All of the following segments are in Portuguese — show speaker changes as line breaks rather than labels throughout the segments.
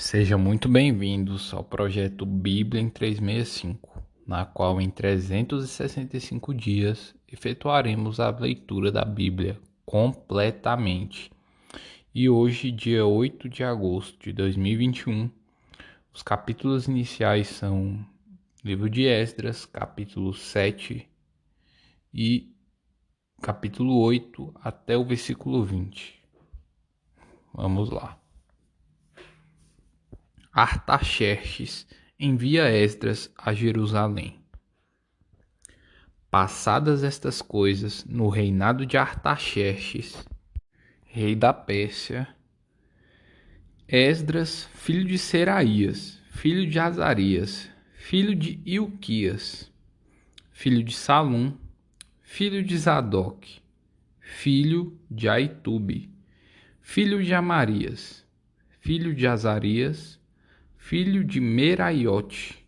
Sejam muito bem-vindos ao projeto Bíblia em 365, na qual em 365 dias efetuaremos a leitura da Bíblia completamente. E hoje, dia 8 de agosto de 2021, os capítulos iniciais são livro de Esdras, capítulo 7 e capítulo 8 até o versículo 20. Vamos lá. Artaxerxes envia Esdras a Jerusalém. Passadas estas coisas, no reinado de Artaxerxes, rei da Pérsia, Esdras, filho de Seraías, filho de Azarias, filho de Ilquias, filho de Salum, filho de Zadok, filho de Aitube, filho de Amarias, filho de Azarias, filho de Meraiote,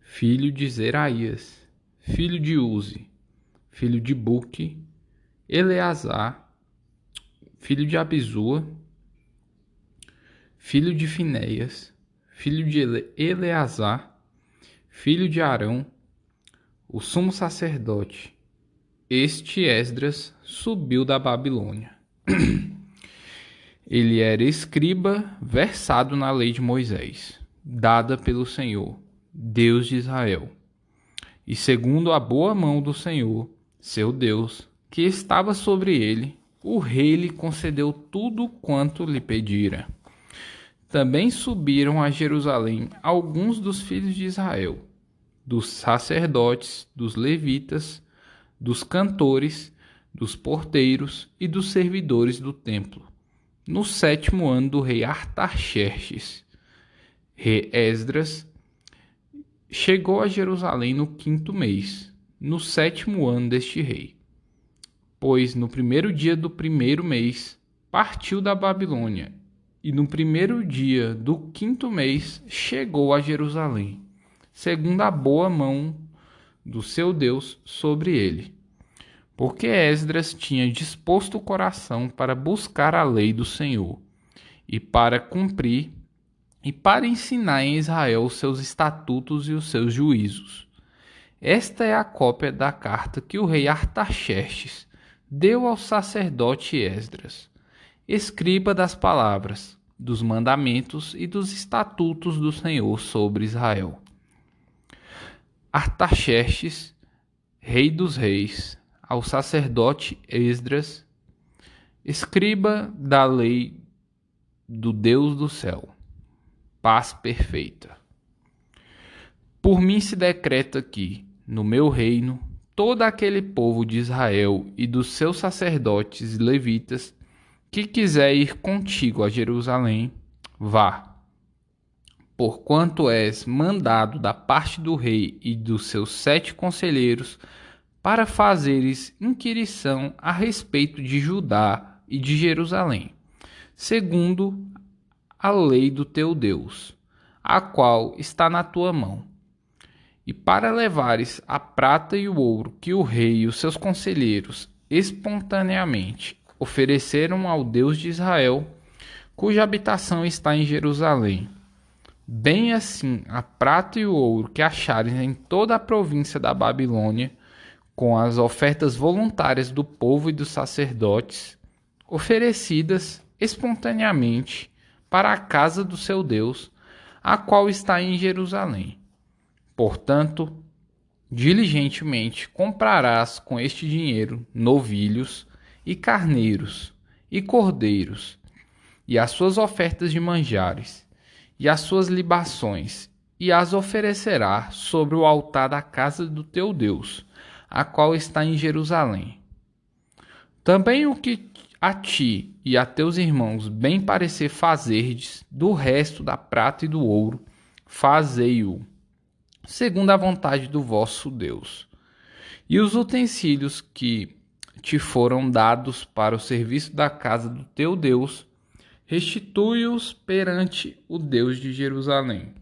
filho de Zeraías, filho de Uzi, filho de Buque, Eleazar, filho de Abisua, filho de Finéias, filho de Eleazar, filho de Arão, o sumo sacerdote. Este Esdras subiu da Babilônia. Ele era escriba versado na lei de Moisés, dada pelo Senhor, Deus de Israel. E segundo a boa mão do Senhor, seu Deus, que estava sobre ele, o rei lhe concedeu tudo quanto lhe pedira. Também subiram a Jerusalém alguns dos filhos de Israel, dos sacerdotes, dos levitas, dos cantores, dos porteiros e dos servidores do templo, no 7º ano do rei Artaxerxes. Rei Esdras chegou a Jerusalém no 5º mês, no 7º ano deste rei. Pois no 1º dia do 1º mês partiu da Babilônia, e no 1º dia do 5º mês chegou a Jerusalém, segundo a boa mão do seu Deus sobre ele. Porque Esdras tinha disposto o coração para buscar a lei do Senhor, e para cumprir, e para ensinar em Israel os seus estatutos e os seus juízos. Esta é a cópia da carta que o rei Artaxerxes deu ao sacerdote Esdras, escriba das palavras, dos mandamentos e dos estatutos do Senhor sobre Israel. Artaxerxes, rei dos reis, ao sacerdote Esdras, escriba da lei do Deus do céu. Paz perfeita. Por mim se decreta que, no meu reino, todo aquele povo de Israel e dos seus sacerdotes e levitas que quiser ir contigo a Jerusalém, vá. Porquanto és mandado da parte do rei e dos seus 7 conselheiros para fazeres inquirição a respeito de Judá e de Jerusalém, segundo a lei do teu Deus, a qual está na tua mão, e para levares a prata e o ouro que o rei e os seus conselheiros espontaneamente ofereceram ao Deus de Israel, cuja habitação está em Jerusalém. Bem assim a prata e o ouro que achares em toda a província da Babilônia, com as ofertas voluntárias do povo e dos sacerdotes, oferecidas espontaneamente para a casa do seu Deus, a qual está em Jerusalém. Portanto, diligentemente comprarás com este dinheiro novilhos e carneiros e cordeiros, e as suas ofertas de manjares, e as suas libações, e as oferecerás sobre o altar da casa do teu Deus, a qual está em Jerusalém. Também o que a ti e a teus irmãos bem parecer fazerdes do resto da prata e do ouro, fazei-o, segundo a vontade do vosso Deus. E os utensílios que te foram dados para o serviço da casa do teu Deus, restitui-os perante o Deus de Jerusalém.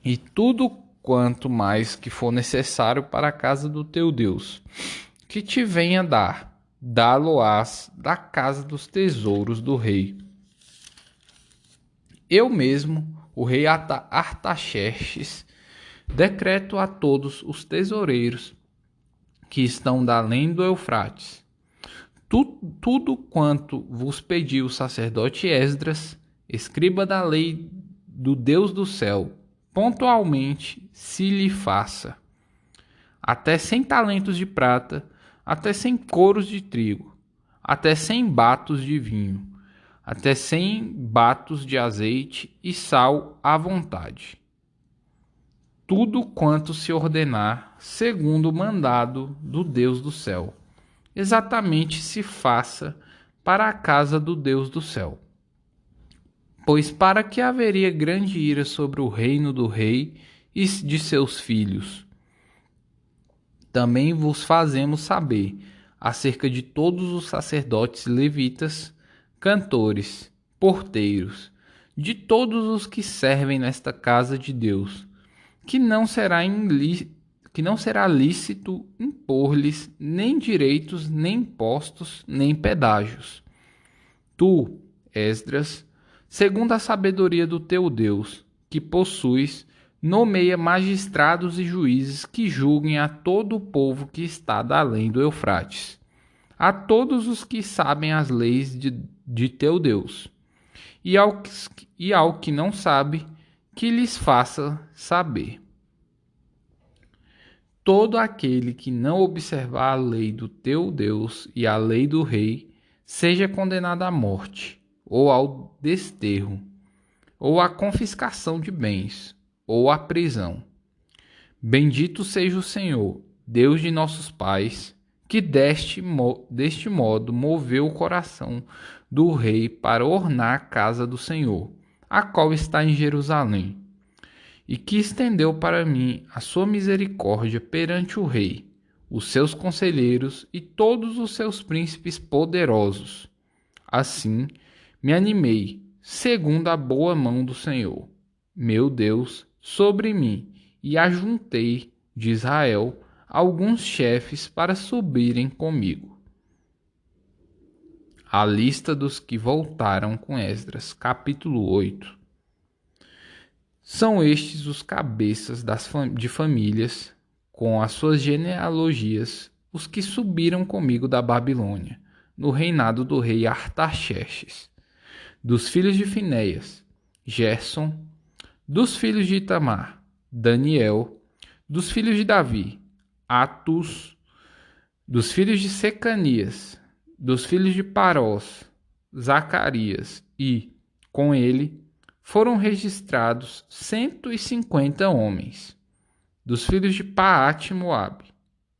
E tudo quanto mais que for necessário para a casa do teu Deus, que te venha dar, dá-lo-ás da casa dos tesouros do rei. Eu mesmo o rei Artaxerxes, decreto a todos os tesoureiros que estão da além do Eufrates: tudo quanto vos pediu o sacerdote Esdras, escriba da lei do Deus do céu, pontualmente se lhe faça. Até 100 talentos de prata, até 100 coros de trigo, até 100 batos de vinho, até 100 batos de azeite e sal à vontade. Tudo quanto se ordenar, segundo o mandado do Deus do céu, exatamente se faça para a casa do Deus do céu. Pois para que haveria grande ira sobre o reino do rei e de seus filhos. Também vos fazemos saber acerca de todos os sacerdotes levitas, cantores, porteiros, de todos os que servem nesta casa de Deus, que não será lícito impor-lhes nem direitos, nem impostos, nem pedágios. Tu, Esdras, segundo a sabedoria do teu Deus, que possuis, nomeia magistrados e juízes que julguem a todo o povo que está da além do Eufrates, a todos os que sabem as leis de teu Deus, e ao que não sabe, que lhes faça saber. Todo aquele que não observar a lei do teu Deus e a lei do rei, seja condenado à morte, ou ao desterro, ou à confiscação de bens, ou à prisão. Bendito seja o Senhor, Deus de nossos pais, que deste modo moveu o coração do rei para ornar a casa do Senhor, a qual está em Jerusalém, e que estendeu para mim a sua misericórdia perante o rei, os seus conselheiros e todos os seus príncipes poderosos. Assim, me animei, segundo a boa mão do Senhor, meu Deus, sobre mim, e ajuntei de Israel alguns chefes para subirem comigo. A lista dos que voltaram com Esdras, capítulo 8. São estes os cabeças de famílias, com as suas genealogias, os que subiram comigo da Babilônia, no reinado do rei Artaxerxes. Dos filhos de Finéias, Gerson; dos filhos de Itamar, Daniel; dos filhos de Davi, Atus; dos filhos de Secanias, dos filhos de Parós, Zacarias, e, com ele, foram registrados 150 homens. Dos filhos de Paate-Moabe,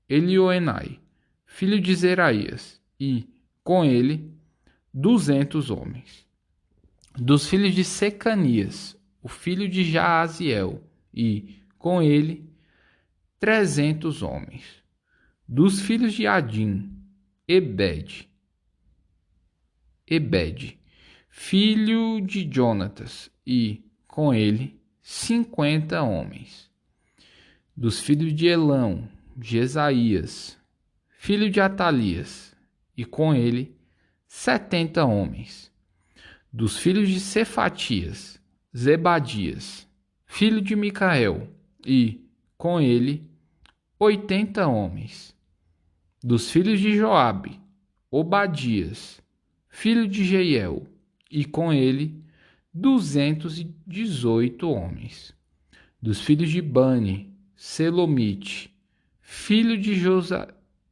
Elioenai, filho de Zeraías, e, com ele, 200 homens. Dos filhos de Secanias, o filho de Jaaziel, e, com ele, 300 homens. Dos filhos de Adim, Ebed, filho de Jonatas, e, com ele, 50 homens. Dos filhos de Elão, Jesaías, filho de Atalias, e com ele, 70 homens. Dos filhos de Cefatias, Zebadias, filho de Micael, e, com ele, 80 homens. Dos filhos de Joabe, Obadias, filho de Jeiel, e com ele, 218 homens. Dos filhos de Bani, Selomite, filho de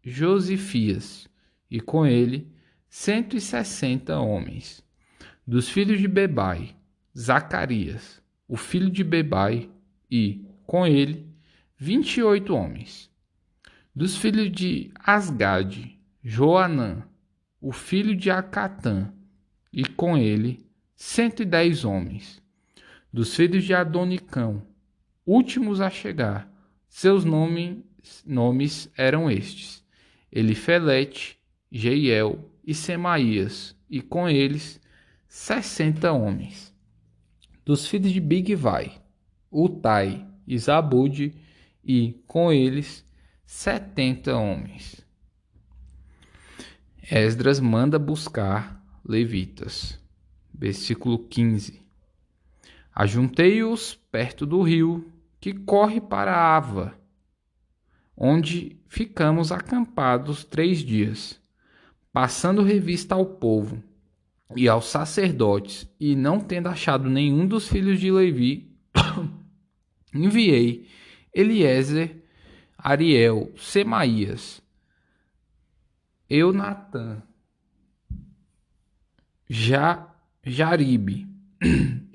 Josifias, e com ele, 160 homens. Dos filhos de Bebai, Zacarias, o filho de Bebai, e, com ele, 28 homens. Dos filhos de Asgade, Joanã, o filho de Acatã, e com ele, 110 homens. Dos filhos de Adonicão, últimos a chegar, seus nomes eram estes: Elifelete, Jeiel e Semaías, e com eles 60 homens. Dos filhos de Bigvai, Utai e Zabude, e com eles 70 homens. Esdras manda buscar levitas. Versículo 15. Ajuntei-os perto do rio, que corre para Ava, onde ficamos acampados 3 dias, passando revista ao povo e aos sacerdotes, e não tendo achado nenhum dos filhos de Levi, enviei Eliezer, Ariel, Semaías, Eunatã, Jaribe,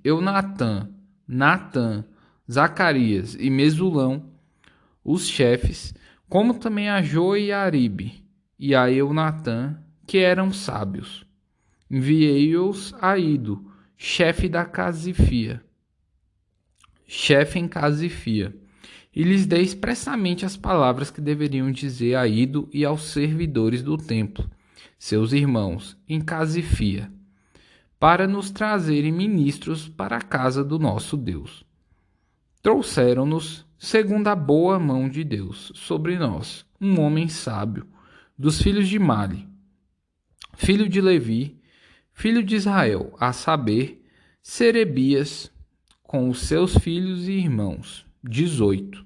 Eunatã, Natã, Zacarias e Mesulão, os chefes, como também a Joiaribe e a Eunatã, que eram sábios. Enviei-os a Ido, chefe em Casifia, e lhes dei expressamente as palavras que deveriam dizer a Ido e aos servidores do templo, seus irmãos, em Casifia, para nos trazerem ministros para a casa do nosso Deus. Trouxeram-nos, segundo a boa mão de Deus, sobre nós, um homem sábio, dos filhos de Mali, filho de Levi, filho de Israel, a saber, Serebias, com os seus filhos e irmãos, 18,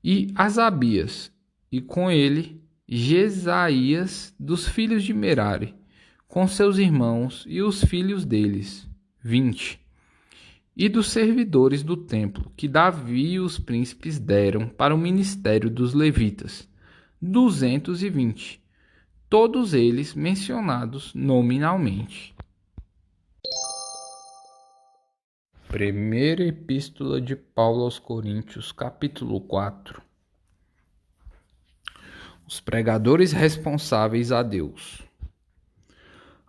e Asabias, e com ele Jesaías, dos filhos de Merari, com seus irmãos e os filhos deles, 20, e dos servidores do templo, que Davi e os príncipes deram para o ministério dos levitas, 220, todos eles mencionados nominalmente. Primeira Epístola de Paulo aos Coríntios, capítulo 4. Os pregadores responsáveis a Deus.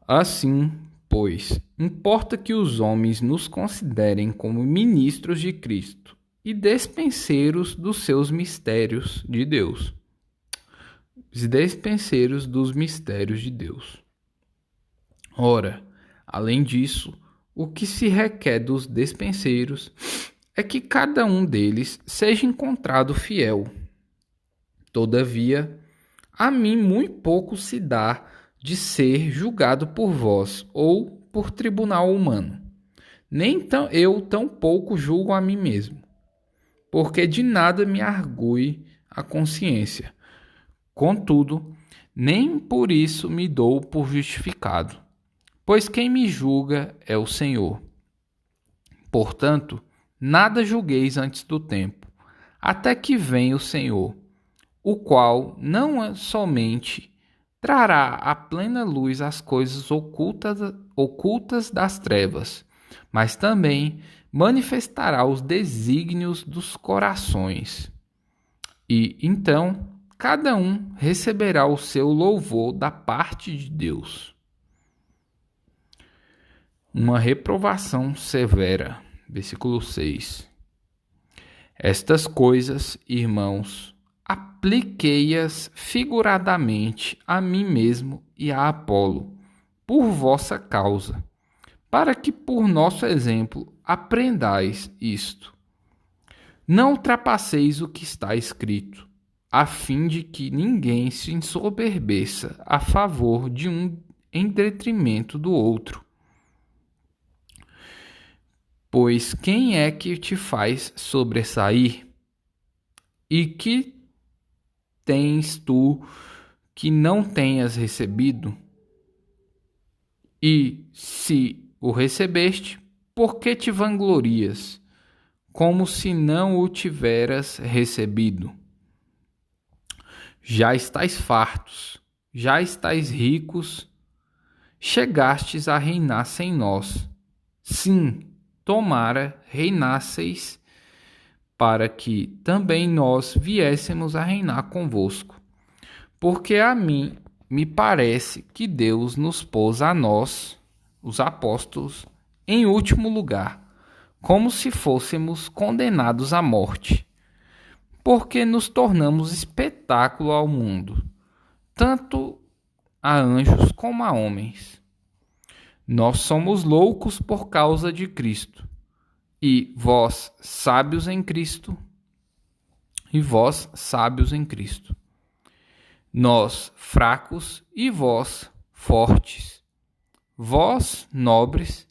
Assim, pois, importa que os homens nos considerem como ministros de Cristo e despenseiros dos seus mistérios de Deus. Despenseiros dos mistérios de Deus. Ora, além disso, o que se requer dos despenseiros é que cada um deles seja encontrado fiel. Todavia, a mim muito pouco se dá de ser julgado por vós ou por tribunal humano. Nem eu tão pouco julgo a mim mesmo, porque de nada me argue a consciência. Contudo, nem por isso me dou por justificado, pois quem me julga é o Senhor. Portanto, nada julgueis antes do tempo, até que venha o Senhor, o qual não somente trará à plena luz as coisas ocultas das trevas, mas também manifestará os desígnios dos corações. E, então, cada um receberá o seu louvor da parte de Deus. Uma reprovação severa. Versículo 6. Estas coisas, irmãos, apliquei-as figuradamente a mim mesmo e a Apolo, por vossa causa, para que por nosso exemplo aprendais isto. Não ultrapasseis o que está escrito, a fim de que ninguém se ensoberbeça a favor de um em detrimento do outro. Pois quem é que te faz sobressair? E que tens tu que não tenhas recebido? E se o recebeste, por que te vanglorias, como se não o tiveras recebido? Já estais fartos, já estais ricos, chegastes a reinar sem nós. Sim, tomara reinasseis, para que também nós viéssemos a reinar convosco. Porque a mim me parece que Deus nos pôs a nós, os apóstolos, em último lugar, como se fôssemos condenados à morte, porque nos tornamos espetáculo ao mundo, tanto a anjos como a homens. Nós somos loucos por causa de Cristo, e vós sábios em Cristo, Nós fracos e vós fortes, vós nobres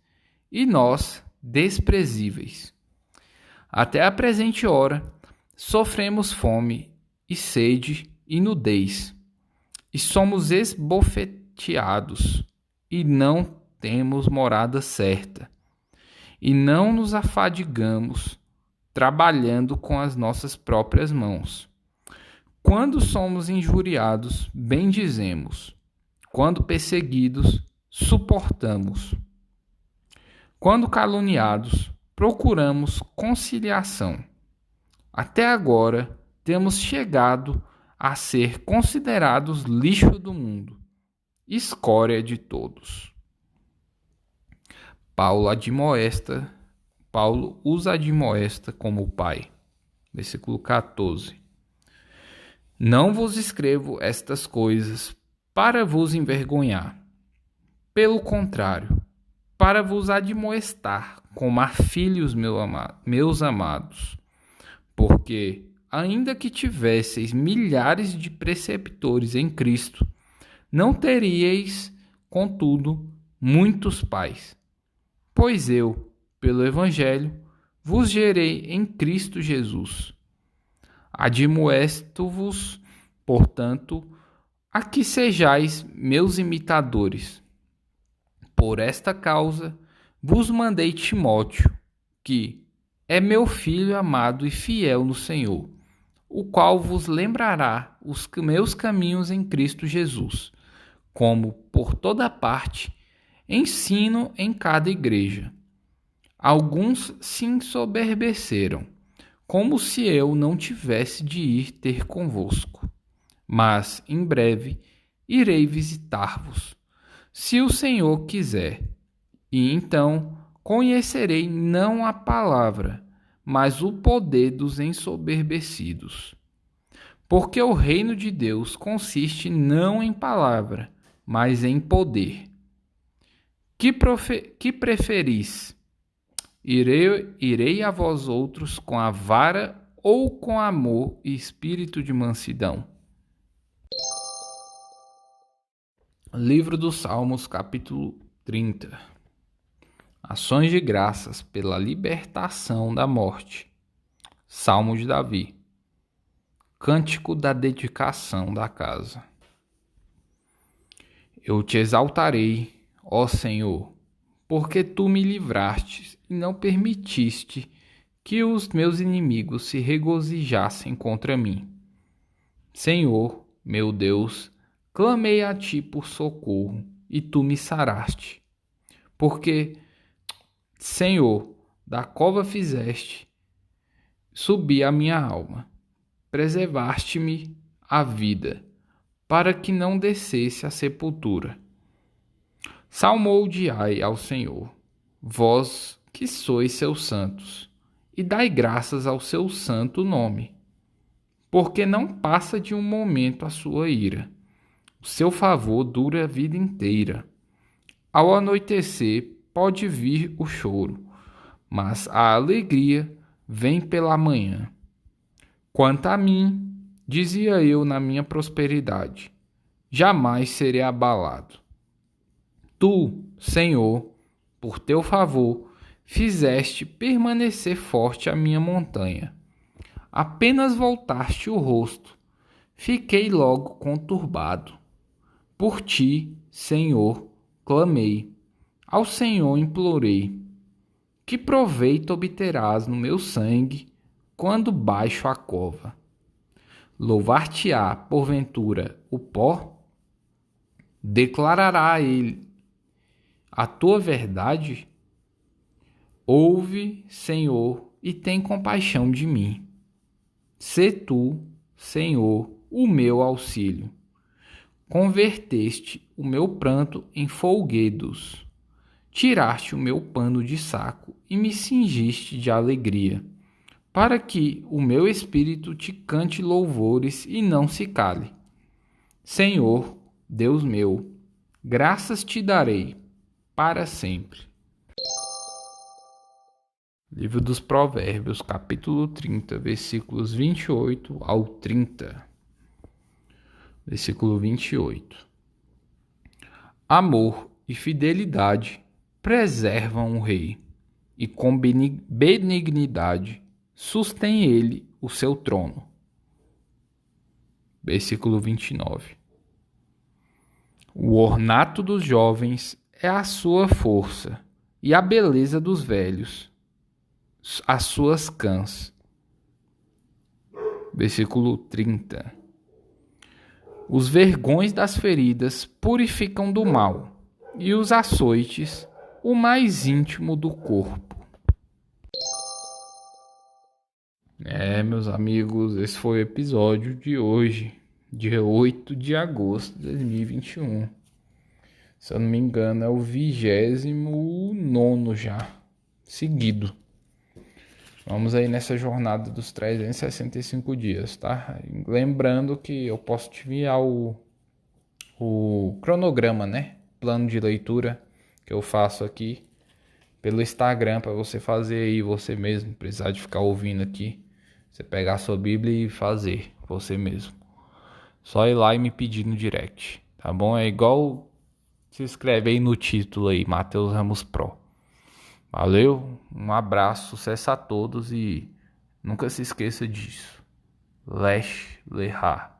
e nós desprezíveis. Até a presente hora, sofremos fome e sede e nudez, e somos esbofeteados, e não temos morada certa, e não nos afadigamos, trabalhando com as nossas próprias mãos. Quando somos injuriados, bendizemos. Quando perseguidos, suportamos. Quando caluniados, procuramos conciliação. Até agora, temos chegado a ser considerados lixo do mundo, escória de todos. Paulo os admoesta como pai. Versículo 14. Não vos escrevo estas coisas para vos envergonhar. Pelo contrário, para vos admoestar como a filhos meus amados. Porque, ainda que tivesseis milhares de preceptores em Cristo, não teríeis, contudo, muitos pais. Pois eu, pelo Evangelho, vos gerei em Cristo Jesus. Admoesto-vos, portanto, a que sejais meus imitadores. Por esta causa vos mandei Timóteo, que é meu filho amado e fiel no Senhor, o qual vos lembrará os meus caminhos em Cristo Jesus, como por toda parte ensino em cada igreja. Alguns se ensoberbeceram, como se eu não tivesse de ir ter convosco. Mas, em breve, irei visitar-vos, se o Senhor quiser, e então conhecerei não a palavra, mas o poder dos ensoberbecidos. Porque o reino de Deus consiste não em palavra, mas em poder. Que preferis? Irei a vós outros com a vara ou com amor e espírito de mansidão? Livro dos Salmos, capítulo 30. Ações de graças pela libertação da morte. Salmo de Davi. Cântico da dedicação da casa. Eu te exaltarei, ó Senhor, porque tu me livraste e não permitiste que os meus inimigos se regozijassem contra mim. Senhor, meu Deus, clamei a ti por socorro e tu me saraste. Porque, Senhor, da cova fizeste subir a minha alma, preservaste-me a vida, para que não descesse à sepultura. Salmodiai ao Senhor, vós que sois seus santos, e dai graças ao seu santo nome. Porque não passa de um momento a sua ira. O seu favor dura a vida inteira. Ao anoitecer pode vir o choro, mas a alegria vem pela manhã. Quanto a mim, dizia eu na minha prosperidade, jamais serei abalado. Tu, Senhor, por teu favor, fizeste permanecer forte a minha montanha. Apenas voltaste o rosto, fiquei logo conturbado. Por ti, Senhor, clamei, ao Senhor implorei. Que proveito obterás no meu sangue quando baixo a cova? Louvar-te-á, porventura, o pó? Declarará ele a tua verdade? Ouve, Senhor, e tem compaixão de mim. Sê tu, Senhor, o meu auxílio. Converteste o meu pranto em folguedos. Tiraste o meu pano de saco e me cingiste de alegria, para que o meu espírito te cante louvores e não se cale. Senhor, Deus meu, graças te darei para sempre. Livro dos Provérbios, capítulo 30, versículos 28 ao 30. Versículo 28. Amor e fidelidade preservam o rei, e com benignidade sustém ele o seu trono. Versículo 29. O ornato dos jovens é a sua força, e a beleza dos velhos, as suas cãs. Versículo 30. Os vergões das feridas purificam do mal, e os açoites, o mais íntimo do corpo. Meus amigos, esse foi o episódio de hoje, dia 8 de agosto de 2021. Se eu não me engano, é o 29º já, seguido. Vamos aí nessa jornada dos 365 dias, tá? Lembrando que eu posso te enviar o cronograma, né? Plano de leitura que eu faço aqui pelo Instagram para você fazer aí você mesmo, precisar de ficar ouvindo aqui. Você pegar a sua Bíblia e fazer você mesmo. Só ir lá e me pedir no direct, tá bom? É igual se inscreve aí no título aí, Matheus Ramos Pro. Valeu, um abraço, sucesso a todos e nunca se esqueça disso. Lesh Lehar.